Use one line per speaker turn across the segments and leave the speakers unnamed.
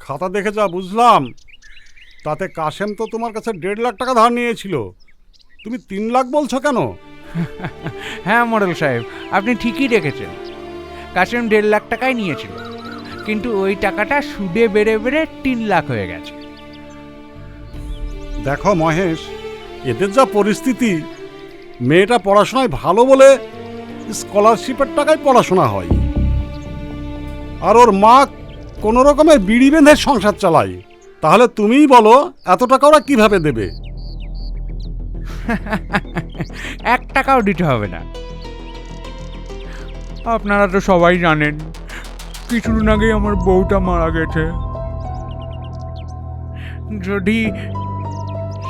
খাতা দেখে যা বুঝলাম, তাতে কাশেম তো তোমার কাছে 1.5 লাখ টাকা ধার নিয়েছিল। তুমি 3 লাখ বলছো কেন?
হ্যাঁ মোড়ল সাহেব, আপনি ঠিকই দেখেছেন। কাশেম 1.5 লাখ টাকাই নিয়েছিল, কিন্তু ওই টাকাটা সুদে বেড়ে বেড়ে 3 লাখ হয়ে গেছে।
দেখো মহেশ, এদের যা পরিস্থিতি, মেয়েটা পড়াশোনায় ভালো বলে স্কলারশিপের টাকায় পড়াশোনা হয়, আর ওর মা কোনো রকমে বিড়ি বেঁধে সংসার চালায়। তাহলে তুমিই বলো এত টাকা ওরা কিভাবে দেবে?
1 টাকাও দিতে হবে না। আপনারা তো সবাই জানেন কিছুদিন আগেই আমার বউটা মারা গেছে। যদি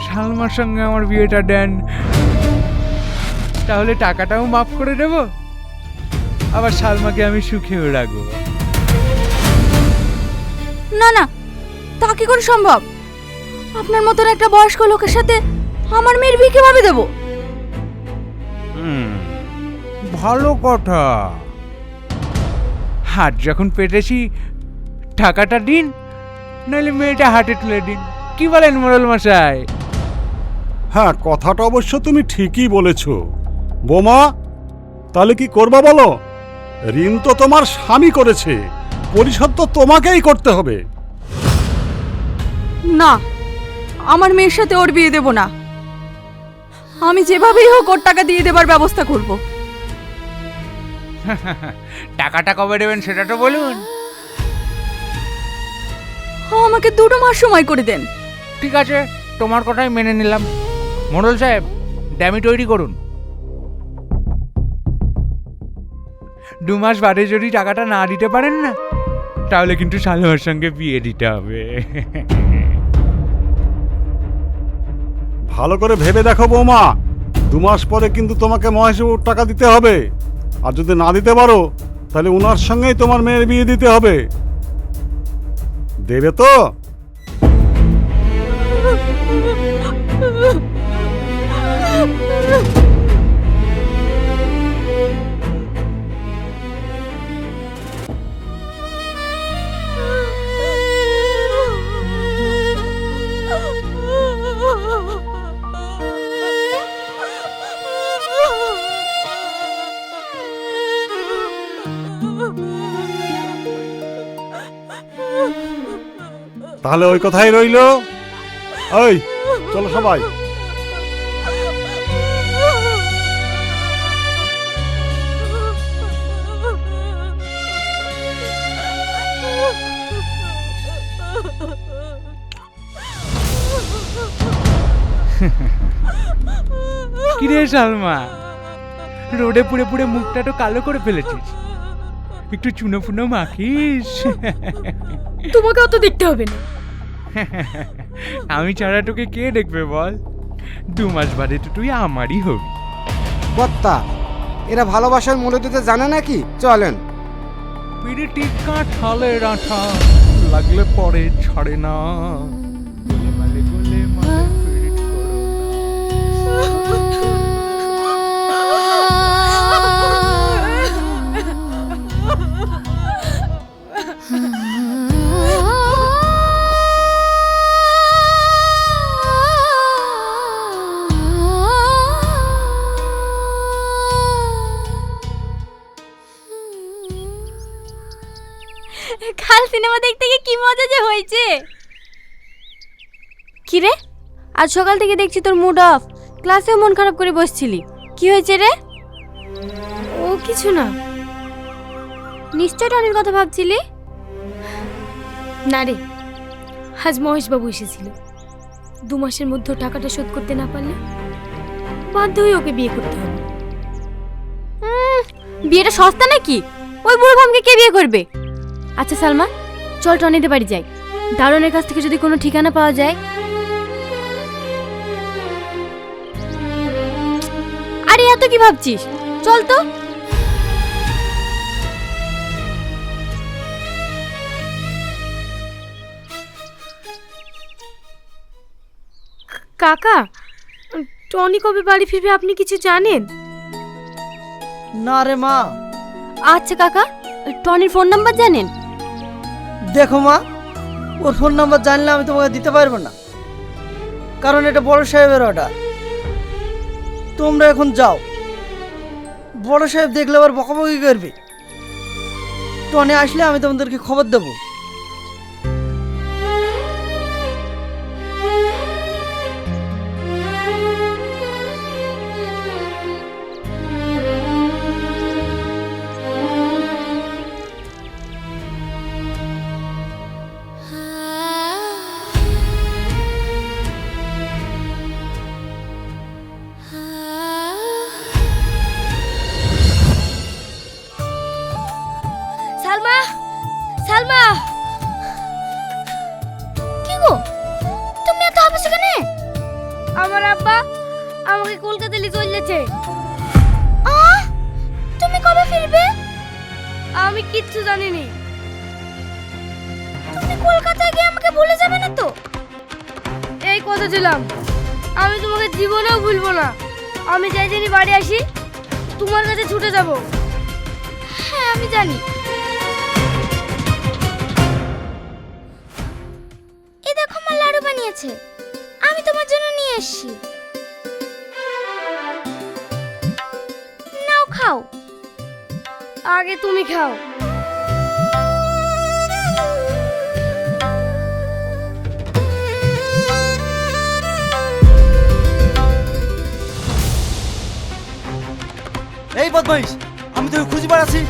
সালমার সঙ্গে আমার বিয়েটা দেন, তাহলে টাকাটাও মাফ করে দেব, আবার সালমাকে আমি সুখেও রাখবো।
না না, তা কি করে সম্ভব? আপনার মতন একটা বয়স্ক লোকের সাথে আমার মেয়ের বিয়ে কিভাবে দেব?
ভালো কথা। হাত যখন পেটেছি টাকাটা দিন, নাহলে মেয়েটা হাতে তুলে দিন। কি বলেন মোড়ল মশাই?
হ্যাঁ, কথাটা অবশ্য তুমি ঠিকই বলেছ। বোমা, তাহলে কি করবা বলো? ঋণ তো তোমার স্বামী করেছে, পরিশোধ তো তোমাকেই করতে হবে।
না, আমার মেয়ের সাথে ওর বিয়ে দেব না। আমি যেভাবেই হোক ওর টাকা দিয়ে দেবার ব্যবস্থা করব।
টাকাটা কবে দেবেন সেটা তো বলুন।
আমাকে 2 মাস সময় করে দেন।
ঠিক আছে, তোমার কথাই মেনে নিলাম। মোড়ল সাহেব, ড্যামি তৈরি করুন। 2 মাস বাদে যদি টাকাটা না দিতে পারেন না, তাহলে কিন্তু সালমার সঙ্গে বিয়ে দিতে হবে।
ভালো করে ভেবে দেখো বৌমা, 2 মাস পরে কিন্তু তোমাকে মহেশবাবুর টাকা দিতে হবে। আর যদি না দিতে পারো, তাহলে ওনার সঙ্গেই তোমার মেয়ের বিয়ে দিতে হবে। দেবে তো? তাহলে ওই কথাই রইল। ওই চলো সবাই।
কিরে সালমা, রোদে পুড়ে পুড়ে মুখটা তো কালো করে ফেলেছিস, একটু চুনো ফুনো মাখিস।
তোমাকে অত দেখতে হবে না।
আমি ছাড়া তোকে কে দেখবে বল? 2 মাস বাদে তো তুই আমারই হবি।
কর্তা, এরা ভালোবাসার মূল্য দিতে জানে নাকি? চলেন।
পিড়িটি কাঁঠালের আঠা, লাগলে পরে ছাড়ে না। গোলেমালে গোলেমালে পিড়িত করো
কাল সিনেমা দেখতে গিয়ে কি মজা যে হয়েছে। কি রে, আজ সকাল থেকে দেখছি তোর মুড অফ, ক্লাসেও মন খারাপ করে বসছিলি। কি হয়েছে রে? ও কিছু না। নিশ্চয় টনির কথা ভাবছিলি।
না রে, আজ মহেশবাবু এসেছিল। 2 মাসের মধ্যে টাকাটা শোধ করতে না পারলে বাধ্য হয়ে ওকে বিয়ে করতে হবে।
বিয়েটা সস্তা নাকি? ওই বুড়ো ভামকে কে বিয়ে করবে? আচ্ছা সালমা, চল টনিদের বাড়ি যাই। দারোয়ানের কাছ থেকে যদি কোনো ঠিকানা পাওয়া যায়। আরে এত কি ভাবছিস, চল তো।
কাকা, টনি কবে বাড়ি ফিরবে আপনি কিছু জানেন?
না রে মা।
আচ্ছা কাকা, টনির ফোন নাম্বার জানেন?
দেখো মা, ওর ফোন নাম্বার জানলে আমি তোমাকে দিতে পারবো না, কারণ এটা বড় সাহেবের অর্ডার। তোমরা এখন যাও, বড় সাহেব দেখলে আবার বকাবকি করবে। টনি আসলে আমি তোমাদেরকে খবর দেবো।
সালমা, সালমা, কি গো তুমি এত হাসছো কেন? আমার আব্বা আমাকে কলকাতা নিয়ে চলেছে। তুমি কবে ফিরবে? আমি কিচ্ছু জানি না। তুমি কলকাতায় গিয়ে আমাকে ভুলে যাবে না তো? এই কথা দিলাম, আমি তোমাকে জীবনেও ভুলবো না। আমি যাই দিনই বাড়ি আসি তোমার কাছে ছুটে যাব। হ্যাঁ আমি জানি। এই দেখো মা লাড়ু বানিয়েছে, আমি তোমার জন্য নিয়ে এসেছি। নাও খাও। আগে তুমি খাও।
এই বদমাইশ, আমি তোকে খুঁজে বেড়াচ্ছি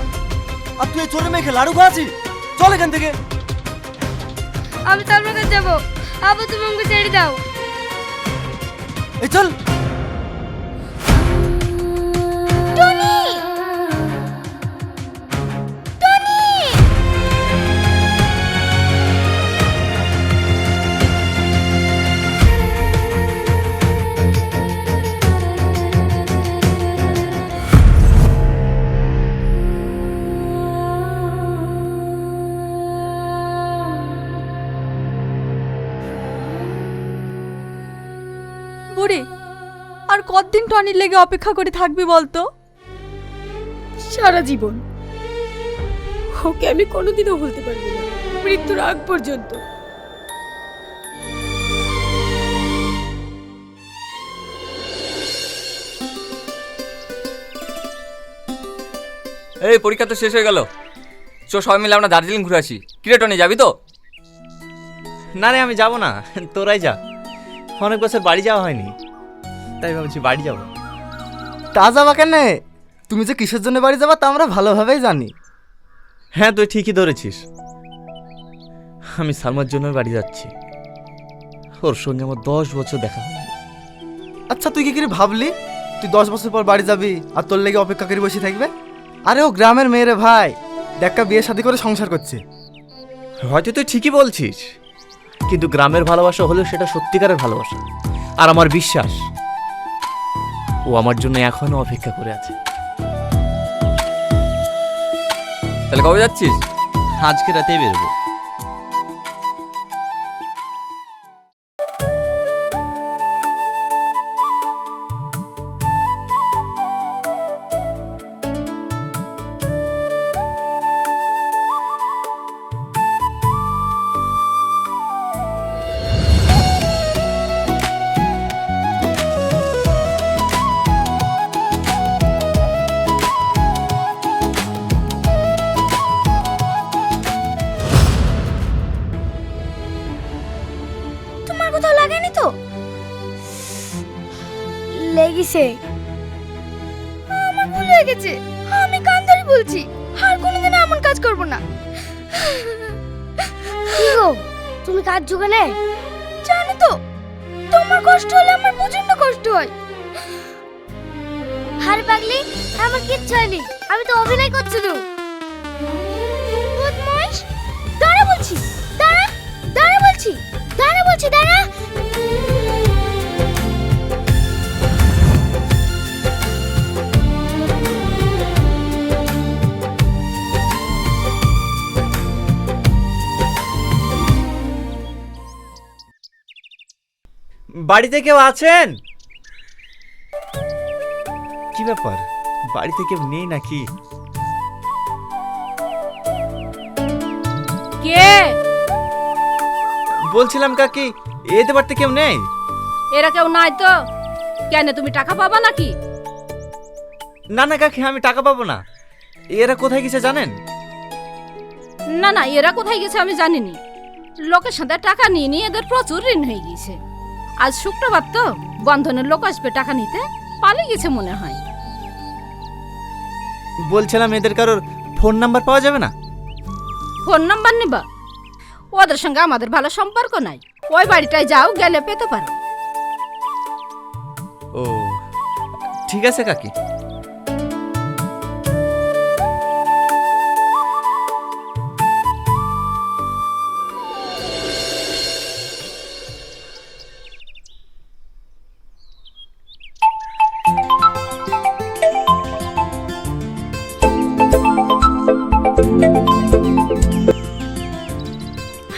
আর তুই চোরে মেখে লাড়ু খাওয়াছিস। চল এখান থেকে।
আমি তার কাছে যাবো, আবার তুমি আমাকে ছেড়ে দাও।
এই চল।
টনি, টনি,
বুড়ি, আর কতদিন টনির লেগে অপেক্ষা করে থাকবি বলতো?
সারা জীবন। ওকে আমি কোনোদিনও ভুলতে পারবো না, মৃত্যুর আগ পর্যন্ত।
এই পরীক্ষা তো শেষ হয়ে গেল, চো সবাই মিলে আমরা দার্জিলিং ঘুরে আসি। কিরে টনি, যাবি তো?
না রে, আমি যাব না, তোরাই যা। অনেক বছর বাড়ি যাওয়া হয়নি, তাই ভাবছি বাড়ি যাব।
তা যাবা কেন? তুমি যে কিসের জন্য বাড়ি যাবা তা আমরা ভালোভাবেই জানি।
হ্যাঁ, তুই ঠিকই ধরেছিস। আমি সালমার জন্য বাড়ি যাচ্ছি। ওর সঙ্গে আমার 10 বছর দেখা হয়নি।
আচ্ছা, তুই কি করে ভাবলি তুই 10 বছর পর বাড়ি যাবি আর তোর লেগে অপেক্ষা করে বসে থাকবে? আরে ও গ্রামের মেয়েরে ভাই, দেখা বিয়ে শাদী করে সংসার করছে।
হয়তো তুই ঠিকই বলছিস, কিন্তু গ্রামের ভালোবাসা হলেও সেটা সত্যিকারের ভালোবাসা। আর আমার বিশ্বাস ও আমার জন্য এখনো অপেক্ষা করে আছে।
তাহলে কবে যাচ্ছিস?
আজকে রাতে বেরোবো।
তোমার কোথাও লাগেনি তো? লেগেছে। আমার ভুল হয়ে গেছে, আমি কান ধরে বলছি আর কোনোদিন এমন কাজ করব না। কি গো, তুমি কাজ জোগানে? জানো তো, তোমার কষ্ট হলে আমার প্রচন্ড কষ্ট হয়। আরে পাগলি, আমার কিচ্ছু হয়নি, আমি তো অভিনয় করছিলাম। বদমাইশ, দাঁড়া বলছি, দাঁড়া, দাঁড়া বলছি, দাঁড়া বলছি, দাঁড়া।
বাড়িতে কেউ আছেন? কি ব্যাপার, বাড়িতে কেউ নেই নাকি?
কে?
বলছিলাম কাকি এতে বাড়তে কেউ নেই?
এরা কেউ নাই তো? কেন তুমি টাকা পাবা নাকি?
না না কাকি, আমি টাকা পাবো না। এরা কোথায় গেছে জানেন?
না না, এরা কোথায় গেছে আমি জানিনি। লোকের সাথে টাকা নিয়ে নিয়ে এদের প্রচুর ঋণ হয়ে গেছে। আজ শুক্রবার তো, বন্ধনের লোক আসবে টাকা নিতে, পালিয়ে গেছে মনে হয়।
বলছিলাম এদের কারোর ফোন নাম্বার পাওয়া যাবে না?
ফোন নাম্বার নিবা? ওদের সঙ্গে আমাদের ভালো সম্পর্ক নাই। ওই বাড়িটায় যাও, গেলে পেতে পারো।
ও ঠিক আছে কাকি।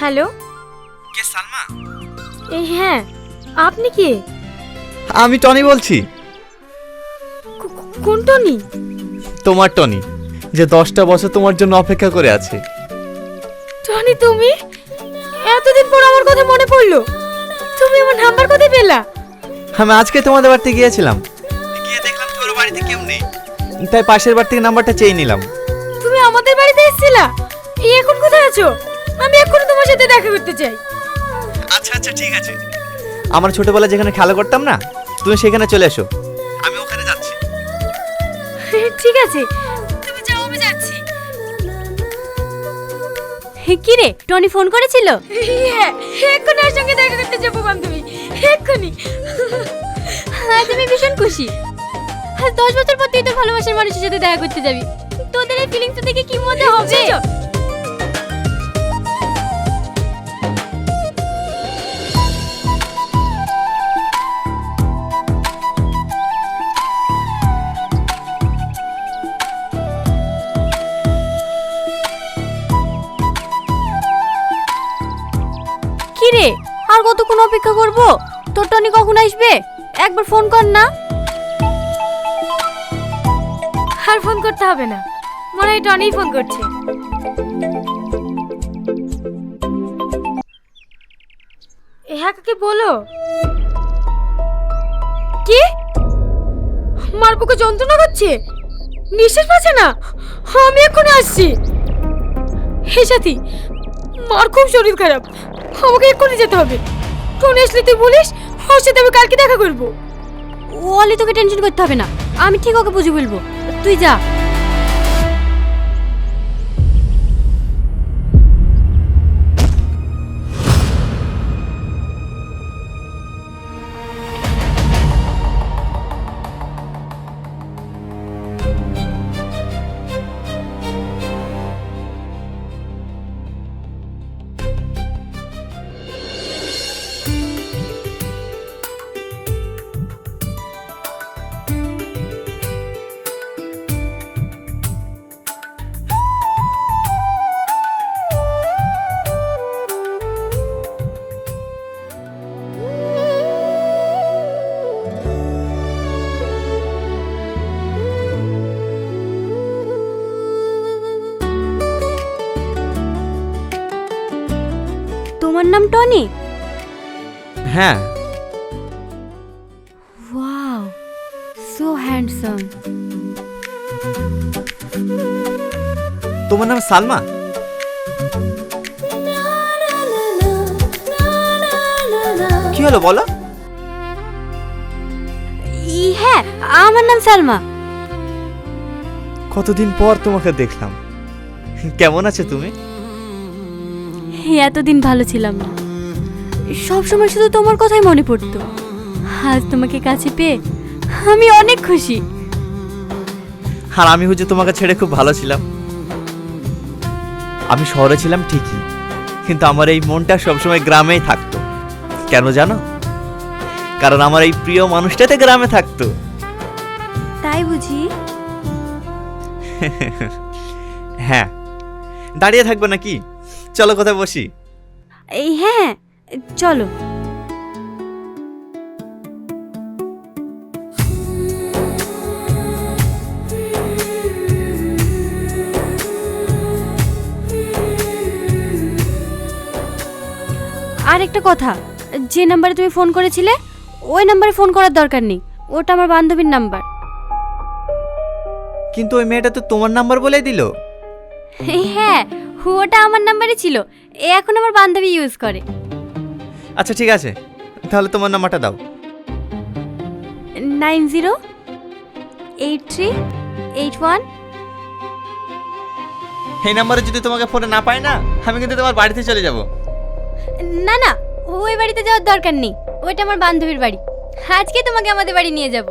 হ্যালো,
কে সালমা?
এই হ্যাঁ, আপনি কি?
আমি টনি বলছি।
কোন টনি?
তোমার টনি, যে 10টা বছর তোমার জন্য অপেক্ষা করে আছে।
টনি তুমি? এতদিন পর আমার কথা মনে পড়লো। তুমি আমার নাম্বার কোথায় পেলা?
আমি আজকে তোমাদের বাড়িতে গিয়েছিলাম, গিয়ে দেখলাম তোর বাড়িতে কেউ নেই, তাই পাশের বাড়ি থেকে নাম্বারটা চেয়ে নিলাম।
তুমি আমাদের বাড়িতে এসেছিলা? এখন কোথায় আছো? আমি এক্ষুনি তোমার সাথে দেখা করতে চাই।
আচ্ছা আচ্ছা ঠিক আছে। আমার ছোটবেলায় যেখানে খেলা করতাম না, তুমি সেখানে চলে এসো, আমি ওখানে যাচ্ছি।
ঠিক আছে, তুমি যাও, আমি যাচ্ছি। কি রে, টনি ফোন করেছিল? হ্যাঁ, এক্ষুনি ওর সঙ্গে দেখা করতে যাবো বান্ধবী, এক্ষুনি। আজ আমি ভীষণ খুশি। আজ 10 বছর পর তুই তোর ভালোবাসার মানুষের সাথে দেখা করতে যাবি। তোদের এই ফিলিংসটা দেখে কি মজা হবে। কি রে, আর কতক্ষণ অপেক্ষা করব? তোর টনি কখন আসবে? একবার ফোন কর না। আর ফোন করতে হবে না, মনে হয় টনিই ফোন করছে। হ্যাঁ কাকে বলো। কি? মার বুকে যন্ত্রণা করছে, নিঃশ্বাস পাচ্ছে না। আমি এক্ষুনি আসছি। হে সাথী, মার খুব শরীর খারাপ, আমাকে এক্ষুনি যেতে হবে। টনি আসলে তুই বলিস, ওর সাথে আমি কালকে দেখা করবো। ওলি, তোকে টেনশন করতে হবে না, আমি ঠিক ওকে বুঝে বলবো, তুই যা। তোমার নাম টনি?
হ্যাঁ।
Wow, so handsome.
তোমার নাম সালমা? কি হলো বলো?
হ্যাঁ, আমার নাম সালমা।
কতদিন পর তোমাকে দেখলাম, কেমন আছো তুমি?
এতদিন ভালো ছিলাম না, সব সময় শুধু তোমার কথাই মনে পড়তো। আজ তোমাকে কাছে পেয়ে আমি অনেক খুশি।
আর আমি হচ্ছে তোমাকে ছেড়ে খুব ভালো ছিলাম। আমি শহরে ছিলাম ঠিকই, কিন্তু আমার এই মনটা সবসময় গ্রামেই থাকতো। কেন জানো? কারণ আমার এই প্রিয় মানুষটাতে গ্রামে থাকতো।
তাই বুঝি?
হ্যাঁ। দাঁড়িয়ে থাকবো নাকি? চলো কোথায় বসি।
এই হ্যাঁ, চলো। আর একটা কথা, যে নাম্বারে তুমি ফোন করেছিলে ওই নাম্বারে ফোন করার দরকার নেই, ওটা আমার বান্ধবীর নাম্বার।
কিন্তু ওই মেয়েটা তো তোমার নাম্বার বলেই দিল।
হ্যাঁ, ওটা আমার নাম্বারই ছিল, এ এখন আমার বান্ধবী ইউজ করে।
আচ্ছা ঠিক আছে, তাহলে তোমার নাম্বারটা দাও।
908381।
এই নাম্বারে যদি তোমাকে ফোনে না পাই না, আমি কিন্তু তোমার বাড়িতে চলে যাব।
না না, ওই বাড়িতে যাওয়ার দরকার নেই, ওইটা আমার বান্ধবীর বাড়ি। আজকে তোমাকে আমাদের বাড়ি নিয়ে যাব।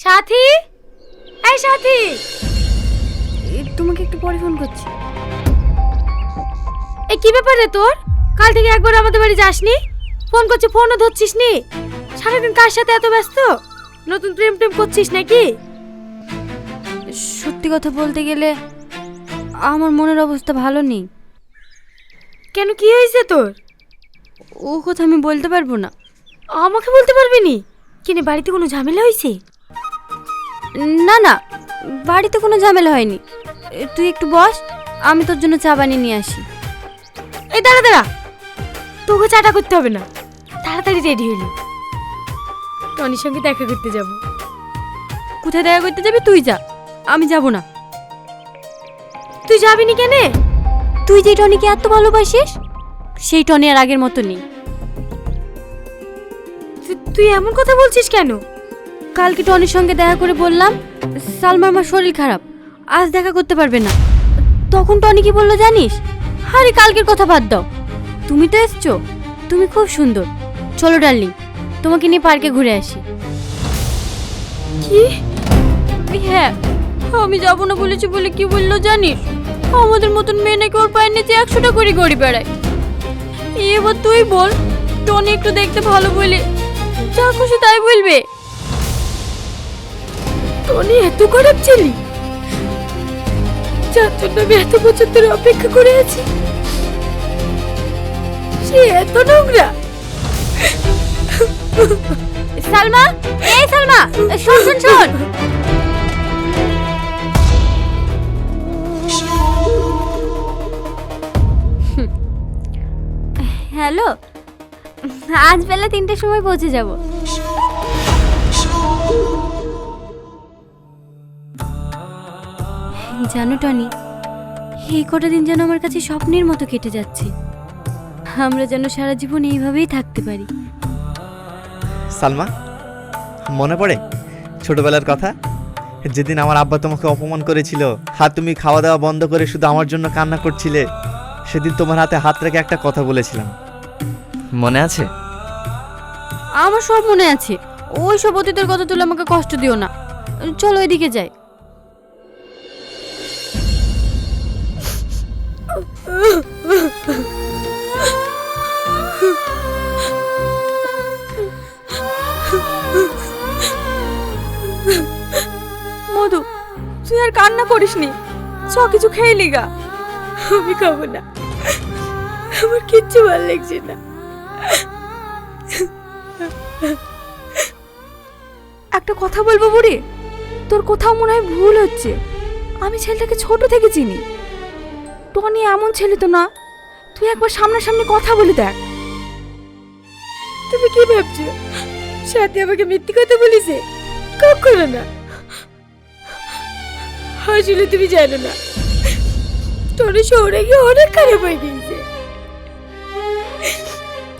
সাথী, এই সাথী, তোমাকে একটু পরে ফোন করছি। এই কি ব্যাপার রে তোর? কাল থেকে একবার আমাদের বাড়ি যাসনি, ফোন করছি ফোনও ধরছিস নি। সারাদিন কার সাথে এত ব্যস্ত? নতুন প্রেম টেম করছিস নাকি? সত্যি কথা বলতে গেলে আমার মনের অবস্থা ভালো নেই। কেন, কি হয়েছে তোর? ও কথা আমি বলতে পারবো না। আমাকে বলতে পারবি নি? কিনে বাড়িতে কোনো ঝামেলা হয়েছে? না না, বাড়িতে কোনো ঝামেলা হয়নি। তুই একটু বস, আমি তোর জন্য চা বানিয়ে নিয়ে আসি। এই দাঁড়া দাঁড়া, তোকে চাটা করতে হবে না, তাড়াতাড়ি রেডি হইলি, টনির সঙ্গে দেখা করতে যাব। কোথায় দেখা করতে যাবি? তুই যা, আমি যাব না। তুই যাবি নি কেন? তুই যে টনিকে এত ভালোবাসিস, সেই টনি আর আগের মতো নেই। তুই এমন কথা বলছিস কেন? কালকে টনির সঙ্গে দেখা করে বললাম সালমার মার শরীর খারাপ, আজ দেখা করতে পারবে না। তখন টনি কি বললো জানিস? আরে কালকের কথা বাদ দাও, তুমি তো এসছো, তুমি খুব সুন্দর, চলো ডার্লিং তোমাকে নিয়ে পার্কে ঘুরে আসি। কি? হ্যাঁ, আমি যাবো না বলেছি বলে কি বললো জানিস? আমাদের মতন মেয়ে নাকি ওর পায়ের নিচে 100টা করে গড়ি বেড়ায়। এবার তুই বল, টনি একটু দেখতে ভালো বলে যা খুশি তাই বলবে। টনি এত খারাপ ছিলি, যার জন্য আমি এত বছর ধরে অপেক্ষা করে আছি, সে এত নোংরা। সালমা, এই সালমা, শোন শোন শোন। হ্যালো, আজ বেলা 3টের সময় পৌঁছে যাব। জানো টনি, এই কটা দিন যেন আমার কাছে স্বপ্নের মতো কেটে যাচ্ছে। আমরা যেন সারা জীবন এইভাবেই থাকতে পারি।
সালমা, মনে পড়ে ছোটবেলার কথা, যেদিন আমার আব্বা তোমাকে অপমান করেছিল, আর তুমি খাওয়া দাওয়া বন্ধ করে শুধু আমার জন্য কান্না করছিলে? সেদিন তোমার হাতে হাত রেখে একটা কথা বলেছিলাম, মনে আছে?
আমার সব মনে আছে, ওই সব অতীতের কথা তুলে আমাকে কষ্ট দিও না। চলো এদিকে যাই। মধু, তুই আর কান্না করিসনি, চ কিছু খেয়ে লিগা। আমি খাবো না, আমার কিচ্ছু ভালো লাগছে না। একটা কথা বলবো বুড়ি, তোর কোথাও মনে হয় ভুল হচ্ছে। আমি ছেলেটাকে ছোট থেকে চিনি, টনি এমন ছেলে তো না। তুই একবার সামনাসামনি কথা বলে দেখ। তুমি কি ভাবছো সাথে আমাকে মিথ্যে কথা বলেছে? কখনো না। আসলে তুমি জানো না, টনি শহরে গিয়ে অনেক খারাপ হয়ে গিয়েছে।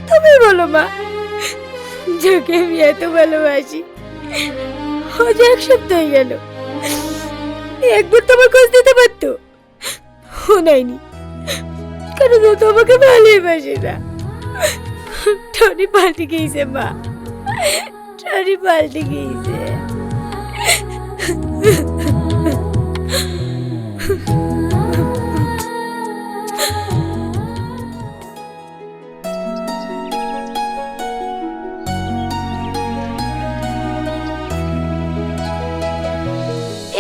তুমি বলো মা, যাকে আমি এত ভালোবাসি, আজ 1 সপ্তাহ হয়ে গেল, একবার তোমার খোঁজ দিতে পারতো, ও নেয়নি, কারণ ও তো আমাকে ভালোবাসে না। টনি পাল্টে গিয়েছে মা, টনি পাল্টে গিয়েছে।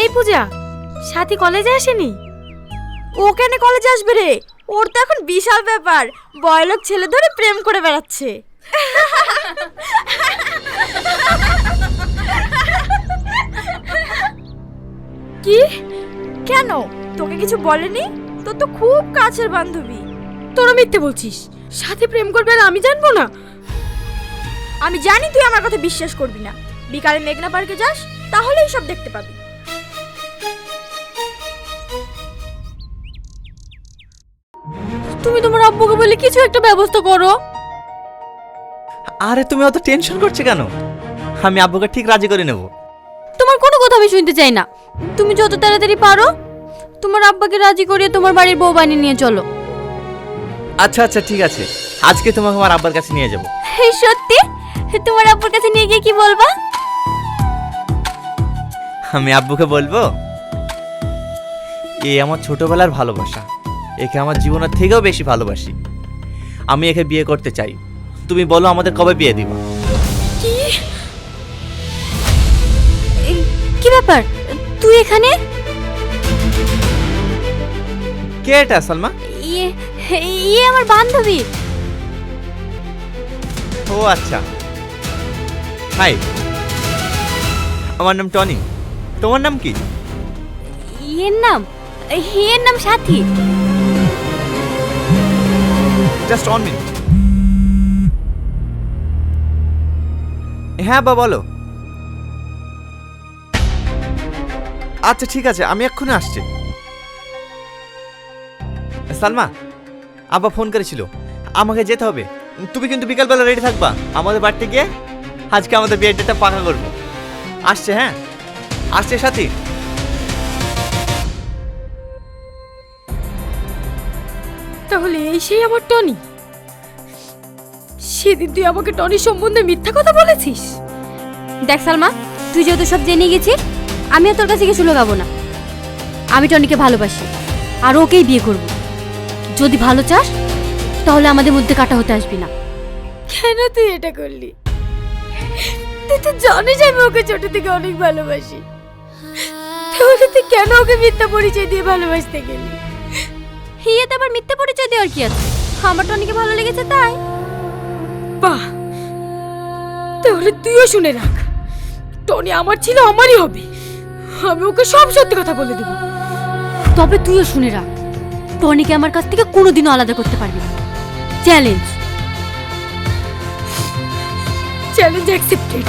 এই পূজা, সাথী কলেজে আসেনি? ও কেন কলেজে আসবে রে? ওর তো এখন বিশাল ব্যাপার, বয়লোক ছেলে ধরে প্রেম করে বেড়াচ্ছে। কি? কেন? তোকে কিছু বলেনি? তোর তো খুব কাছের বান্ধবী। তোরা মিথ্যে বলছিস, সাথে প্রেম করবে আর আমি জানবো না? আমি জানি তুই আমার কথা বিশ্বাস করবি না। বিকালে মেঘনা পার্কে যাস, তাহলেই সব দেখতে পাবি। তুমি তোমার আব্বুকে বলে কিছু একটা ব্যবস্থা করো।
আরে তুমি অত টেনশন করছো কেন? আমি আব্বুকে ঠিক রাজি করে নেব।
তোমার কোনো কথা আমি শুনতে চাই না। তুমি যত তাড়াতাড়ি পারো তোমার আব্বাকে রাজি করিয়ে তোমার বাড়ির বউ বানিয়ে নিয়ে চলো।
আচ্ছা আচ্ছা ঠিক আছে, আজকে তোমাকে আমার আব্বার কাছে নিয়ে যাব।
এই সত্যি? তোমার আব্বুর কাছে নিয়ে গিয়ে কি বলবা?
আমি আব্বুকে বলবো, এই আমার ছোটবেলার ভালোবাসা, একে আমার জীবনের থেকেও বেশি ভালোবাসি, আমি একে বিয়ে করতে চাই। তুমি বলো আমাদের কবে বিয়ে দিবা?
কি? কি ব্যাপার, তুই এখানে?
কে এটা সালমা?
ইয়ে আমার বান্ধবী।
ও আচ্ছা, হাই, আমার নাম টনি। তোমার নাম কি?
এর নাম সাথী।
Just 1 minute. হ্যাঁ বা বলো। আচ্ছা ঠিক আছে, আমি এক্ষুনি আসছি। সালমা, আব্বা ফোন করেছিল, আমাকে যেতে হবে। তুমি কিন্তু বিকালবেলা রেডি থাকবা, আমাদের বাড়িতে গিয়ে আজকে আমাদের বিয়ের ডেটটা পাকা করবো। আসছে, হ্যাঁ আসছে সাথী।
তাহলে এই সেই আমার টনি? সেদিন তুই আমাকে টনির সম্বন্ধে মিথ্যা কথা বলেছিস। দেখ সালমা, তুই যেহেতু সব জেনে গেছিস, আমিও তোর কাছে কিছু লুকাবো না। আমি টনিকে ভালোবাসি আর ওকেই বিয়ে করব। যদি ভালো চাস তাহলে আমাদের মধ্যে কাটা হতে আসবি না। কেন তুই এটা করলি? তুই তো জানিস আমি ওকে ছোট থেকে অনেক ভালোবাসি, তাহলে তুই কেন ওকে মিথ্যা পরিচয় দিয়ে ভালোবাসতে গেলি? হিয়েতে আবার মিথ্যা পরিচয় দেওয়ার কি আছে? আমার টনিকে ভালো লেগেছে তাই। বাহ, তাহলে তুইও শুনে রাখ, টনি আমার ছিল, আমারই হবে। আমি ওকে সব সত্যি কথা বলে দেব। তবে তুইও শুনে রাখ, টনিকে আমার কাছ থেকে কোনোদিনও আলাদা করতে পারবি না। Challenge accepted.